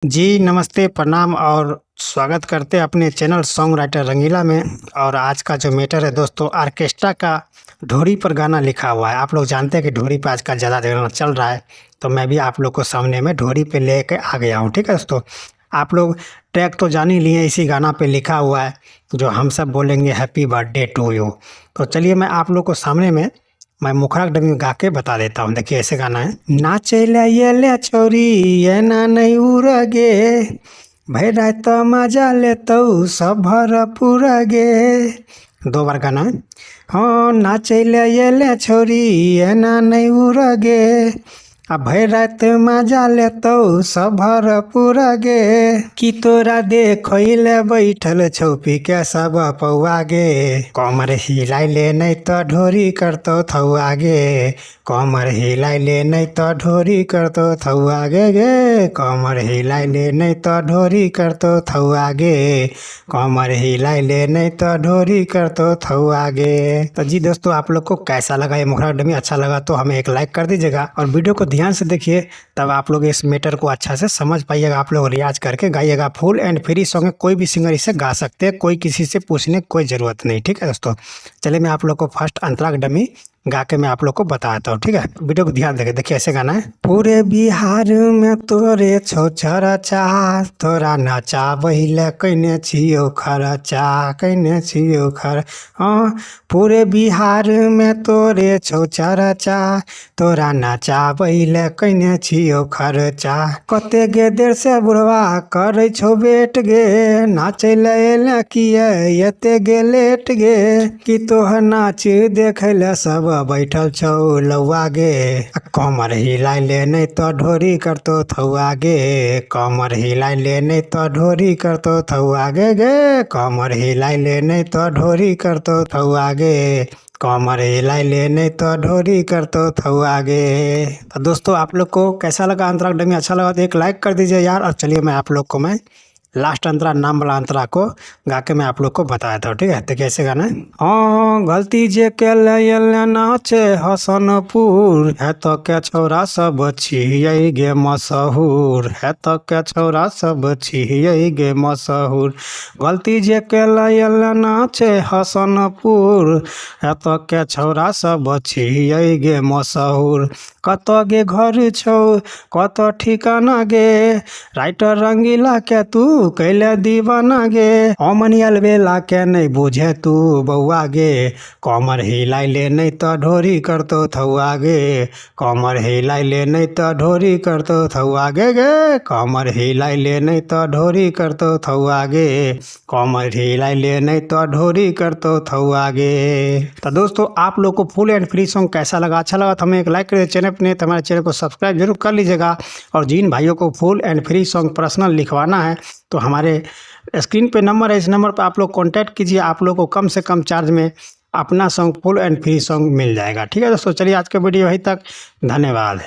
जी, नमस्ते, प्रणाम और स्वागत करते हैं अपने चैनल सॉन्ग राइटर रंगीला में। और आज का जो मैटर है दोस्तों, ऑर्केस्ट्रा का ढोरी पर गाना लिखा हुआ है। आप लोग जानते हैं कि ढोरी पे आजकल ज़्यादा गाना चल रहा है, तो मैं भी आप लोग को सामने में ढोरी पे लेके आ गया हूँ। ठीक है दोस्तों, आप लोग ट्रैक तो जान ही लिए, इसी गाना पे लिखा हुआ है जो हम सब बोलेंगे हैप्पी बर्थडे टू यू। तो चलिए मैं आप लोग को सामने में मैं मुखड़ा डमी गा के बता देता हूँ। देखिए ऐसे गाना है। नाचेला ये ले छोरी ये ना नहीं उड़गे, भाई रात मजा ले तो सब भर पूरा गे। 2 बार गाना है। हाँ नाचेला ये ले छोरी ये ना नहीं उड़गे, अब भाई रात मजा ले तो सब भर पूरा गे। कि तोरा देखले बैठल छौपी के सब पौआ गे, कमर हिलाई ले नहीं तो ढोरी करतो थौआ गे। कमर हिलाई ले नहीं तो ढोरी करतो थौआ गे गे। कमर हिलाई ले नहीं तो ढोरी करतो थौआ गे। कमर हिलाई ले नहीं तो ढोरी करतो थौआ गे। तो जी दोस्तों, आप लोग को कैसा लगा ये मुखड़ा डमी? अच्छा लगा तो हमें एक लाइक कर दीजिएगा और वीडियो को ध्यान से देखिए, तब आप लोग इस मैटर को अच्छा से समझ पाइएगा। आप लोग रियाज करके गाइएगा। फुल एंड फ्री सॉन्ग है, कोई भी सिंगर इसे गा सकते हैं, कोई किसी से पूछने की कोई ज़रूरत नहीं। ठीक है दोस्तों, चलिए मैं आप लोग को फर्स्ट अंतराग डमी गा के मैं आप लोग को बताता हूँ। ठीक है, वीडियो को ध्यान देके देखिए ऐसे गाना है। पूरे बिहार में तोरे छौछर चाह, तोरा नचा बहिले कैने छियो खर्चा, कैने छियो खर। हाँ पूरे बिहार में तोरे छौछर चाह, तोरा नचा बहिले कैने छियो खर्चा। कते गे देर से बुढ़वा करे छौ बेट गे, नाचे ले किए एते गे लेट गे। कि तोहर नाच देखे ले सब बैठल छौ लौआ गे। कमर हिलाई ले नहीं तो ढोरी करतो थौआ गे। कमर हिलाई ले नहीं तो ढोरी करतो थौआ गे गे। कमर हिलाई ले नहीं तो ढोरी करतो थौआ गे। कमर हिलाई ले नहीं तो ढोरी करतो थौआ गे। तो दोस्तों, आप लोग को कैसा लगा अंतराग डमी? अच्छा लगा तो एक लाइक कर दीजिए यार। और चलिए मैं आप लोग को मैं लास्ट अंतरा नाम वाला अंतरा को गा के मैं आप लोग को बताया था। ठीक है, तो कैसे गाना है। हाँ गलती जे के ले नाचे हसनपुर, है तो के छौरा सब छियै गे मशहूर, है तो के छौरा सब छियै गे मशहूर। गलती जे के ले नाचे हसनपुर, है तो के छौरा सब छियै गे मशहूर। कत गे घर छौ कत ठिकाना गे, राइटर रंगीला के तू कैले दीवाना गे। अमनियल बेला के नहीं बुझे तू बउआ गे। कमर हिलाई ले नहीं तो ढोरी करतो थौआ गे। कमर हिलाई ले नहीं तो ढोरी करतो थौआ गे गे। कमर हिलाई ले नहीं तो ढोरी करतो थौआ गे। कमर हिलाई ले नहीं तो ढोरी करतो थौआ गे। तो दोस्तों, आप लोग को फुल एंड फ्री सॉन्ग कैसा लगा? अच्छा लगा तो हमें एक लाइक कर चैनल अपने हमारे चैनल को सब्सक्राइब जरूर कर लीजिएगा। और जिन भाइयों को full and free song personal लिखवाना है तो हमारे स्क्रीन पे नंबर है, इस नंबर पर आप लोग कांटेक्ट कीजिए। आप लोग को कम से कम चार्ज में अपना song full and free song मिल जाएगा। ठीक है दोस्तों, चलिए आज का वीडियो यहीं तक। धन्यवाद।